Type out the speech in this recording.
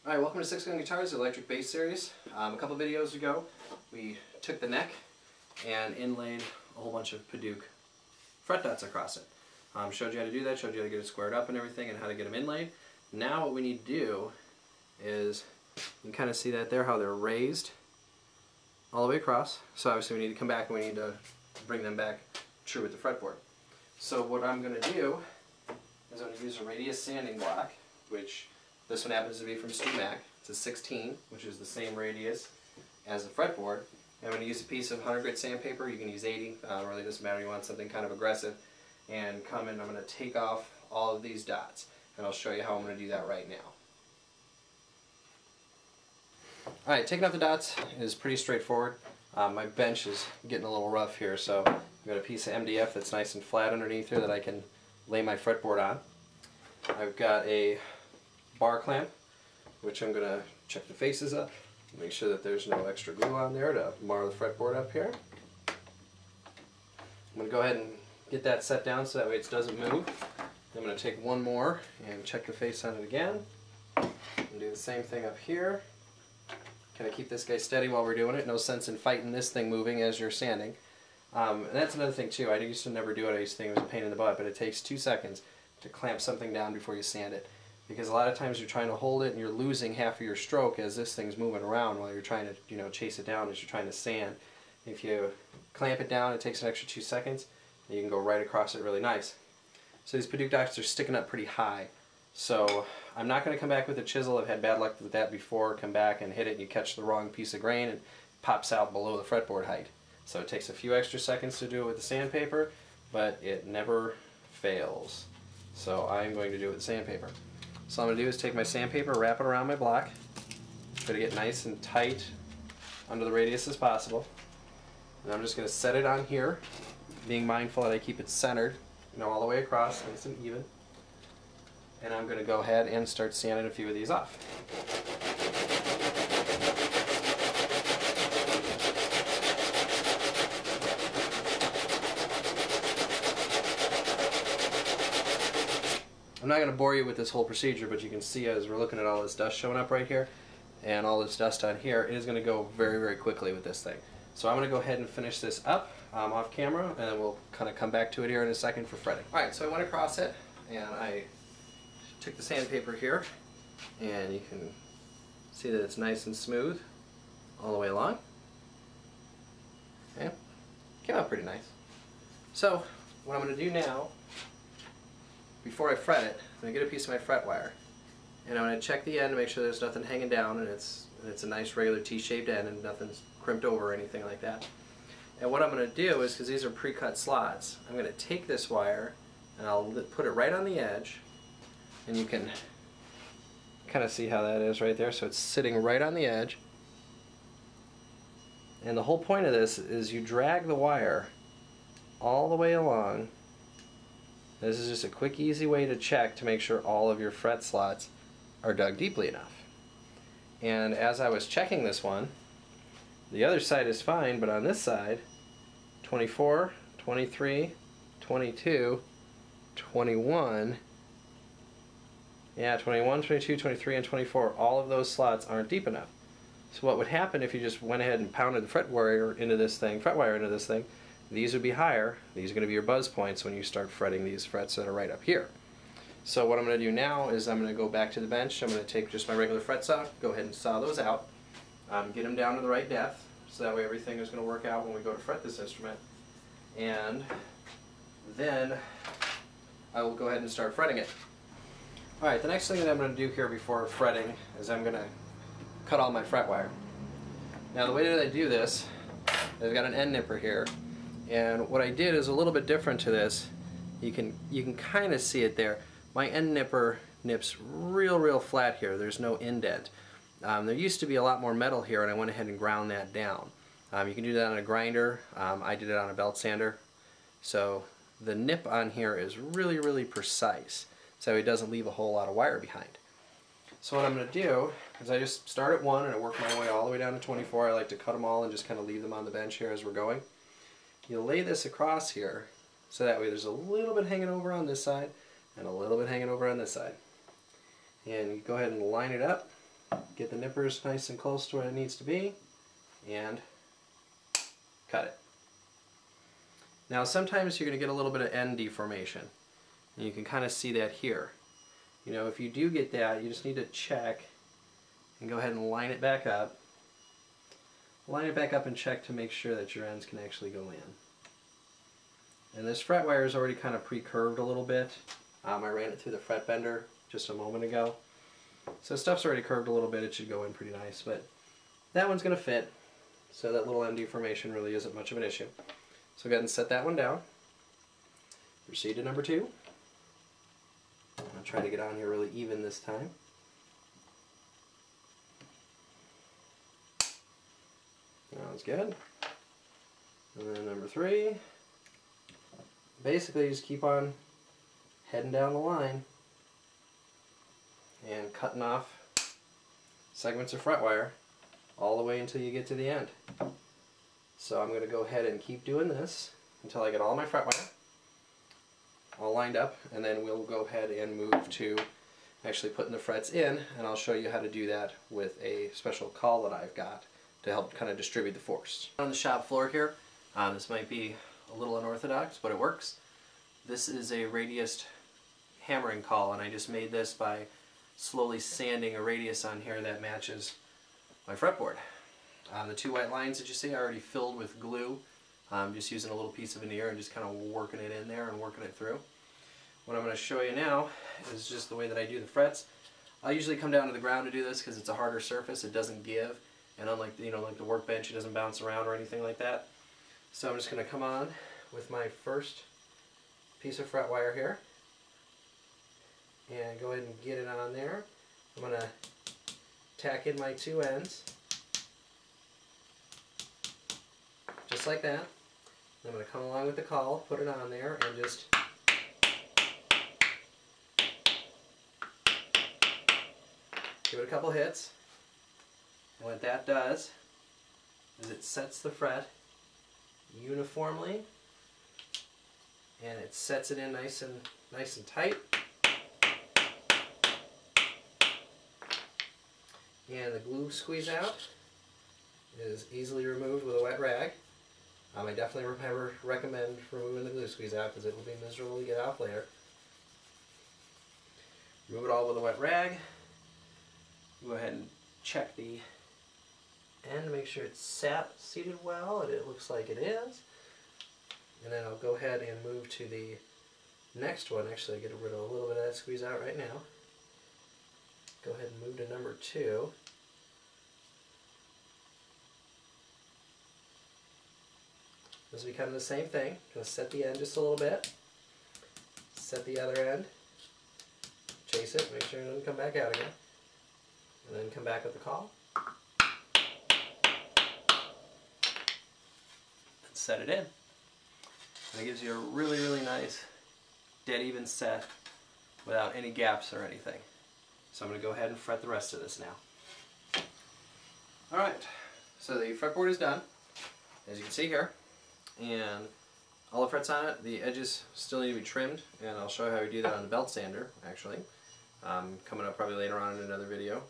Alright, welcome to 6 Gun Guitars, the electric bass series. A couple videos ago, we took the neck and inlaid a whole bunch of Padauk fret dots across it. Showed you how to do that, showed you how to get it squared up and everything, and how to get them inlaid. Now what we need to do is, you can kind of see that there, how they're raised all the way across. So obviously we need to come back and we need to bring them back true with the fretboard. So what I'm going to do is I'm going to use a radius sanding block, which this one happens to be from Mac. It's a 16, which is the same radius as the fretboard. And I'm going to use a piece of 100 grit sandpaper. You can use 80, really doesn't matter, you want something kind of aggressive. And come in, I'm going to take off all of these dots. And I'll show you how I'm going to do that right now. Alright, taking off the dots is pretty straightforward. My bench is getting a little rough here, so I've got a piece of MDF that's nice and flat underneath here that I can lay my fretboard on. I've got a bar clamp, which I'm going to check the faces up, make sure that there's no extra glue on there to mar the fretboard up here. I'm going to go ahead and get that set down so that way it doesn't move. I'm going to take one more and check the face on it again, and do the same thing up here. Kind of keep this guy steady while we're doing it. No sense in fighting this thing moving as you're sanding. And that's another thing too. I used to never do it. I used to think it was a pain in the butt, but it takes 2 seconds to clamp something down before you sand it. Because a lot of times you're trying to hold it and you're losing half of your stroke as this thing's moving around while you're trying to, chase it down as you're trying to sand. If you clamp it down, it takes an extra 2 seconds, and you can go right across it really nice. So these Padauk dots are sticking up pretty high. So I'm not going to come back with a chisel. I've had bad luck with that before. Come back and hit it and you catch the wrong piece of grain and it pops out below the fretboard height. So it takes a few extra seconds to do it with the sandpaper, but it never fails. So I'm going to do it with the sandpaper. So all I'm going to do is take my sandpaper, wrap it around my block. Try to get nice and tight under the radius as possible. And I'm just going to set it on here, being mindful that I keep it centered, all the way across, nice and even. And I'm going to go ahead and start sanding a few of these off. I'm not going to bore you with this whole procedure, but you can see as we're looking at all this dust showing up right here and all this dust on here, it is going to go very, very quickly with this thing. So I'm going to go ahead and finish this up off camera, and then we'll kind of come back to it here in a second for fretting. Alright, so I went across it and I took the sandpaper here, and you can see that it's nice and smooth all the way along. Okay, came out pretty nice. So what I'm going to do now, before I fret it, I'm going to get a piece of my fret wire, and I'm going to check the end to make sure there's nothing hanging down, and it's a nice regular T-shaped end and nothing's crimped over or anything like that. And what I'm going to do is, because these are pre-cut slots, I'm going to take this wire and I'll put it right on the edge, and you can kind of see how that is right there. So it's sitting right on the edge, and the whole point of this is you drag the wire all the way along. This is just a quick, easy way to check to make sure all of your fret slots are dug deeply enough. And as I was checking this one, the other side is fine, but on this side, 24, 23, 22, 21, yeah, 21, 22, 23, and 24, all of those slots aren't deep enough. So what would happen if you just went ahead and pounded the fret wire into this thing, these would be higher. These are going to be your buzz points when you start fretting these frets that are right up here. So what I'm going to do now is I'm going to go back to the bench. I'm going to take just my regular fret saw, go ahead and saw those out, get them down to the right depth, so that way everything is going to work out when we go to fret this instrument. And then I will go ahead and start fretting it. Alright, the next thing that I'm going to do here before fretting is I'm going to cut all my fret wire. Now the way that I do this, I've got an end nipper here, and what I did is a little bit different to this. You can kind of see it there. My end nipper nips real flat here. There's no indent. There used to be a lot more metal here, and I went ahead and ground that down. You can do that on a grinder. I did it on a belt sander. So the nip on here is really precise, so it doesn't leave a whole lot of wire behind. So what I'm going to do is I just start at 1 and I work my way all the way down to 24. I like to cut them all and just kind of leave them on the bench here as we're going. You lay this across here, so that way there's a little bit hanging over on this side and a little bit hanging over on this side. And you go ahead and line it up Get the nippers nice and close to where it needs to be, and cut it. Now sometimes you're going to get a little bit of end deformation, and you can kind of see that here. You know, if you do get that, you just need to check and go ahead and line it back up. Line it back up and check to make sure that your ends can actually go in. And this fret wire is already kind of pre-curved a little bit. I ran it through the fret bender just a moment ago. So stuff's already curved a little bit, it should go in pretty nice, but that one's going to fit, so that little end deformation really isn't much of an issue. So go ahead and set that one down. Proceed to number 2. I'll try to get on here really even this time. Sounds good. And then number 3. Basically just keep on heading down the line and cutting off segments of fret wire all the way until you get to the end. So I'm going to go ahead and keep doing this until I get all my fret wire all lined up, and then we'll go ahead and move to actually putting the frets in, and I'll show you how to do that with a special caul that I've got to help kind of distribute the force. On the shop floor here, this might be a little unorthodox, but it works. This is a radius hammering caul, and I just made this by slowly sanding a radius on here that matches my fretboard. The 2 white lines that you see I already filled with glue. I'm just using a little piece of veneer and just kind of working it in there and working it through. What I'm going to show you now is just the way that I do the frets. I usually come down to the ground to do this because it's a harder surface, it doesn't give, and unlike like the workbench, it doesn't bounce around or anything like that. So I'm just going to come on with my first piece of fret wire here and go ahead and get it on there. I'm going to tack in my 2 ends just like that. I'm going to come along with the caul, put it on there, and just give it a couple hits. And what that does is it sets the fret uniformly, and it sets it in nice and tight. And the glue squeeze out is easily removed with a wet rag. I definitely recommend removing the glue squeeze out because it will be miserable to get off later. Remove it all with a wet rag. Go ahead and check the end to make sure it's seated well, and it looks like it is. And then I'll go ahead and move to the next one. Actually, I'll get rid of a little bit of that squeeze out right now. Go ahead and move to number 2. This will be kind of the same thing. Going to set the end just a little bit. Set the other end. Chase it, make sure it doesn't come back out again. And then come back with the caul. And set it in. And it gives you a really, really nice dead even set without any gaps or anything. So I'm going to go ahead and fret the rest of this now. Alright, so the fretboard is done, as you can see here. And all the frets on it, the edges still need to be trimmed, and I'll show you how we do that on the belt sander, actually. Coming up probably later on in another video.